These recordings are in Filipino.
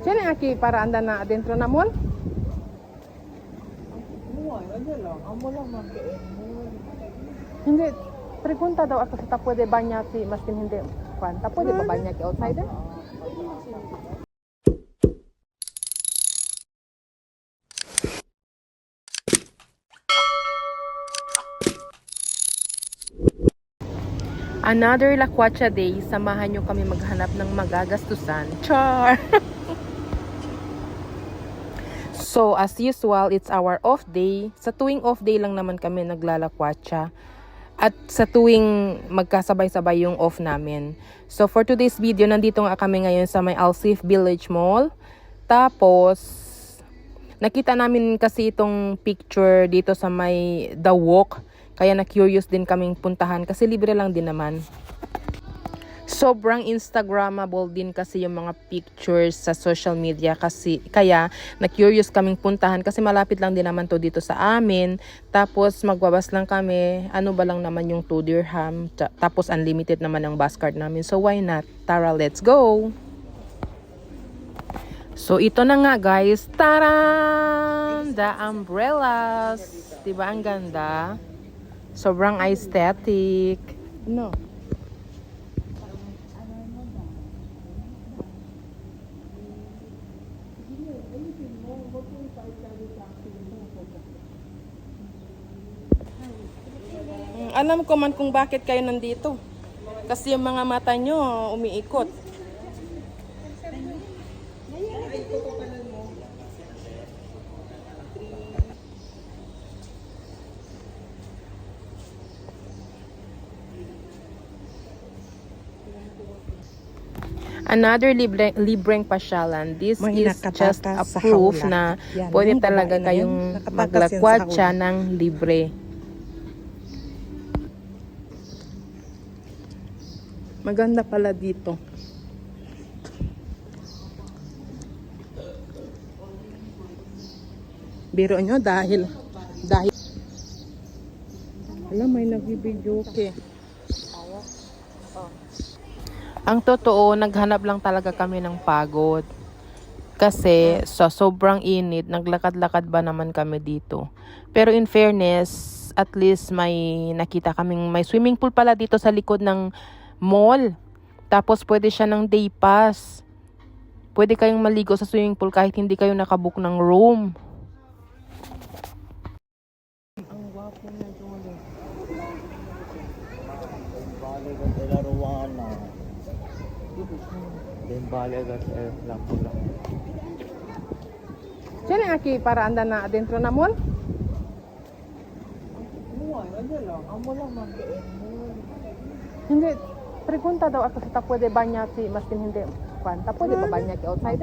Sino aquí para andar na adentro na mall? Hindi. Pregunta daw ako sa ta pwede banyaki maskin hindi. Ta pwede ba banyaki outside? Another Lakwatsa day, samahan nyo kami maghanap ng magagastusan. Char! So, as usual, it's our off day. Sa tuwing off day lang naman kami naglalakwatsa. At sa tuwing magkasabay-sabay yung off namin. So, for today's video, nandito nga kami ngayon sa may Alsif Village Mall. Tapos, nakita namin kasi itong picture dito sa may The Walk. Kaya na-curious din kaming puntahan kasi libre lang din naman. Sobrang Instagrammable din kasi yung mga pictures sa social media kasi kaya na-curious kaming puntahan kasi malapit lang din naman to dito sa amin. Tapos magbabas lang kami. Ano ba lang naman yung 2 dirham. Tapos unlimited naman ang bus card namin. So why not? Tara, let's go! So ito na nga guys. Taran! The umbrellas. Diba ang ganda? Sobrang aesthetic. No. Alam ko man kung bakit kayo nandito. Kasi yung mga mata nyo umiikot. Another libreng pasyalan. This is just a proof na pwede talaga kayong maglakwatsa ng libre. Maganda pala dito. Biro nyo dahil alam, may nagbibidyo okay. Ang totoo, naghanap lang talaga kami ng pagod. Kasi sa sobrang init, naglakad-lakad ba naman kami dito. Pero in fairness, at least may nakita kaming may swimming pool pala dito sa likod ng mall. Tapos pwede siya ng day pass. Pwede kayong maligo sa swimming pool kahit hindi kayo nakabook ng room. Ang gwapo na Julie. Sino aquí para andar na adentro na mall? Hindi. Pregunta daw ako sa ta pwede banyaki maskin hindi. Ta pwede ba banyaki outside?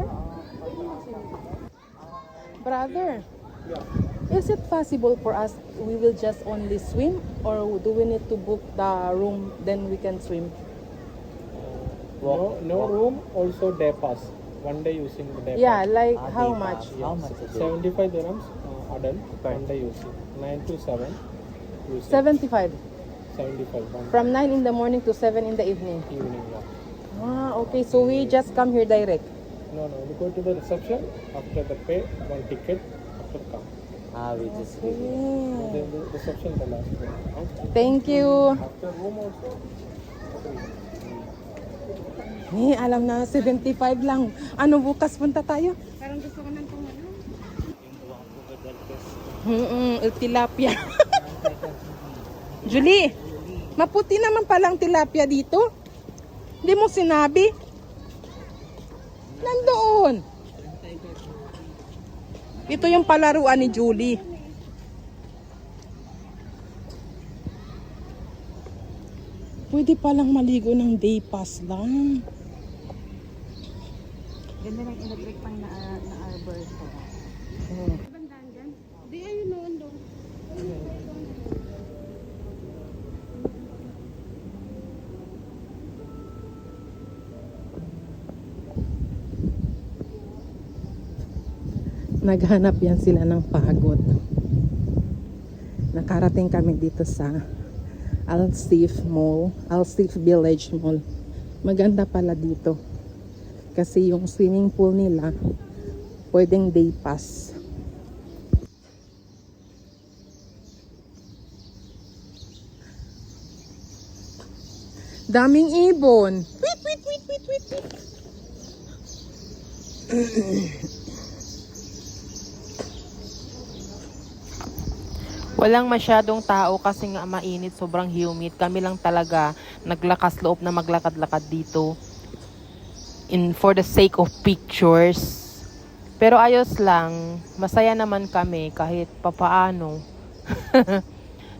Brother, is it possible for us we will just only swim or do we need to book the room then we can swim? No room, also day pass. One day using the day Yeah, pass. like how much? How much is it? 75 dirhams adult, one day using. 9 to 7 using. 75. 75 one From 9 in the morning to 7 in the evening. evening. Yeah. Ah, okay. So we just come here direct. No, you go to the reception, after the pay, one ticket, after come. We just Okay. The reception the last one. Thank you. After room also. Alam na, 75 lang. Ano, bukas punta tayo? Parang gusto ko nang tumano. El tilapia. Julie, maputi naman palang tilapia dito. Hindi mo sinabi? Nandoon. Ito yung palaruan ni Julie. Pwede palang maligo ng day pass lang. Ganda ng electric pang na arbor ko. Bandaan dyan? Di ayun noon doon. Naghanap yan sila ng pagod. Nakarating kami dito sa Alsif Mall, Alsif Village Mall. Maganda pala dito. Kasi yung swimming pool nila, pwedeng day pass. Daming ibon. Wait, wait, wait, wait, wait, wait. Walang masyadong tao kasi nga mainit, sobrang humid. Kami lang talaga naglakas loob na maglakad-lakad dito for the sake of pictures. Pero ayos lang, masaya naman kami kahit papaano.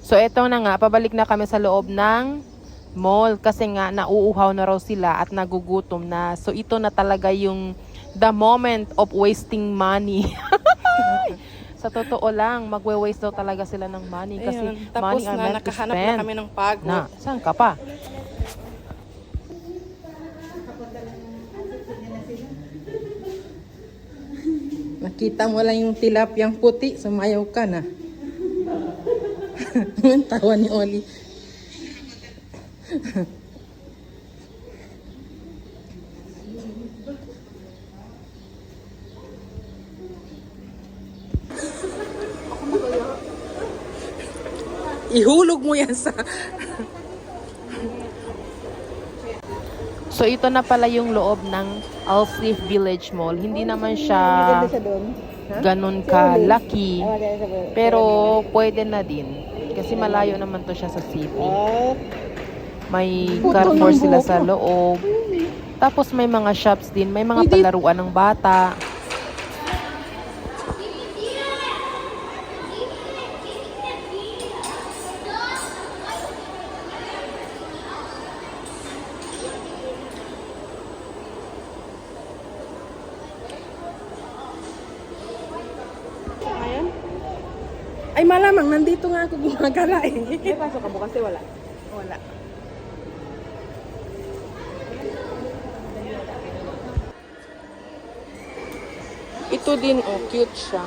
So eto na nga, pabalik na kami sa loob ng mall kasi nga nauuhaw na raw sila at nagugutom na. So ito na talaga yung the moment of wasting money. Sa totoo lang, magwe-waste daw talaga sila ng money kasi Ayun, tapos money are na meant to nakahanap spend. na kami ng pagod. Na, saan ka pa? Nakita mo lang yung tilapyang puti, sumayaw ka na. Ang tawa ni Oli. Ihulog mo yan sa... So ito na pala yung loob ng Alsif Village Mall. Hindi naman siya ganun kalaki. Pero pwede na din. Kasi malayo naman to siya sa city. May Carrefour sila sa loob. Tapos may mga shops din. May mga palaruan ng bata. Ay malamang, nandito nga ako gumagala eh. May pasok ka bukas wala? Wala. Ito din, oh, cute siya.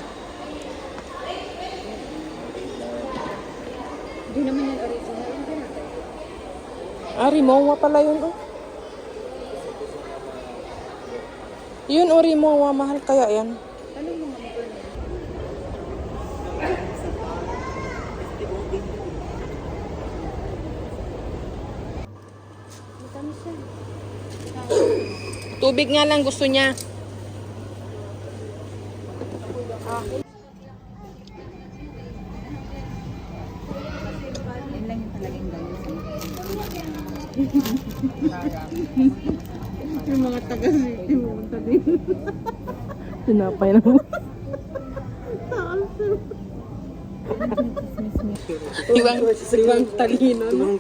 Hindi naman yung original. Ah, Rimowa pala yun, oh. Yun, oh, Rimowa. Mahal kaya yan. Tubig nga lang gusto niya. Yan lang yung talagang gano'n. Yung mga taga-city pumunta din. Tinapay naman. Ibang talino, no?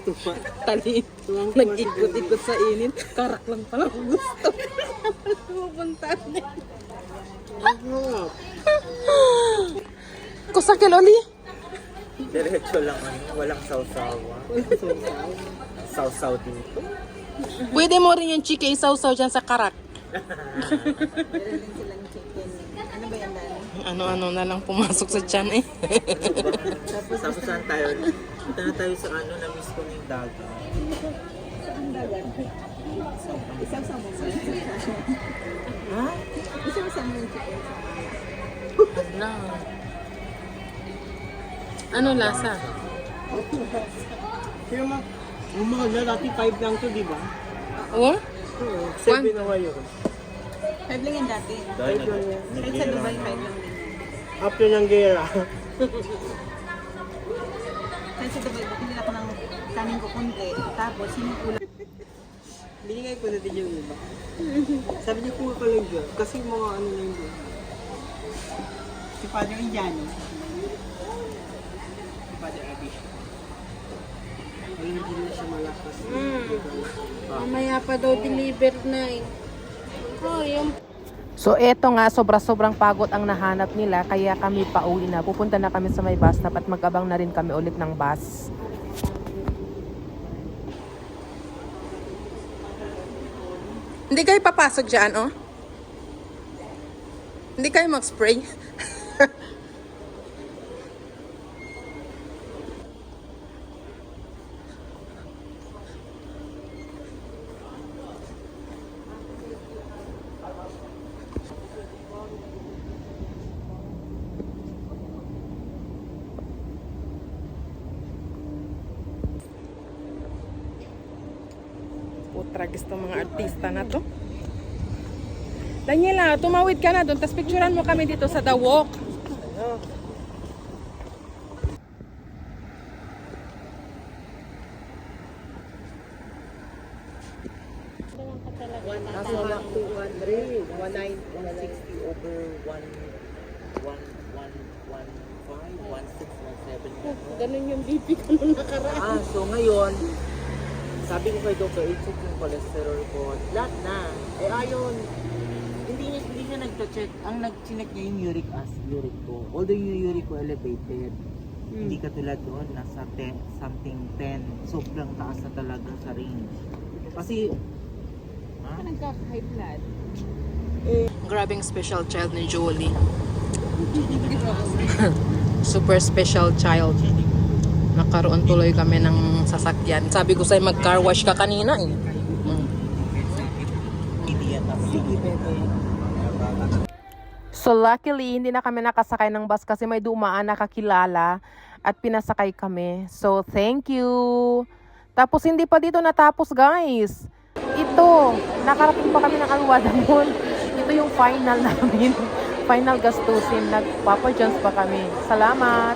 Talino. Nag-ikot-ikot sa init. Karak lang pala kung gusto. Pupuntaan niya. Kusakil, Oli? Diretso lang walang sausawa. Sausaw dito. Pwede mo rin yung chike isaw-saw dyan sa karak. Ano-ano na lang pumasok sa tiyan eh. Tapos saan tayo? Punta na tayo sa na-miss ko na yung dagat. Ha? Ano? Ano lasa? Pero yung mga na dati 5 lang to, di ba? Oh? 7 na ngayon. 5 lang yan dati. Dahil Kahit sa Dubai, 5 lang din. after ng gera. Kahit sa Dubai, bumili ako ng kanin ko kunti. Tapos, yung ulam. Binigay ko na din yung iba. Sabi niya kuha ka lang dyan. Kasi mga ano lang dyan. Si Father Indiano. Si Father Abish. Ay, hindi na siya malakas. Mamaya pa daw deliver na eh. Oh, yung So eto nga, sobra-sobrang pagod ang nahanap nila kaya kami pauwi na. Pupunta na kami sa may bus stop at mag-abang na rin kami ulit ng bus. Hindi kayo papasok dyan, oh? Hindi kayo mag-spray? tragis tong mga artista na to. Daniela, tumawid ka na doon, tapos picturean mo kami dito sa The Walk. Nasa lang 200, 190, 160 over 115, 16, 17. Ganun yung BP ko nung nakaraan. So ngayon, sabi ko kay Dr. i-check yung cholesterol ko. Lahat na. Ayon. Hindi siya nagta-check. Ang nag-check niya yung uric ko. Although yung uric ko elevated, hindi katulad doon, nasa 10, something 10. Sobrang taas na talaga sa range. Kasi, Nagkaka-high blood. Grabing special child ni Jolie. Super special child. Nakaroon tuloy kami ng sasakyan. Sabi ko sa'yo mag-car wash ka kanina eh. So luckily, hindi na kami nakasakay ng bus kasi may dumaan nakakilala at pinasakay kami. So thank you. Tapos hindi pa dito natapos guys. Ito, nakarating pa kami ng Alwada Mall. Ito yung final namin. Final gastusin. Nag-Papa John's pa kami. Salamat!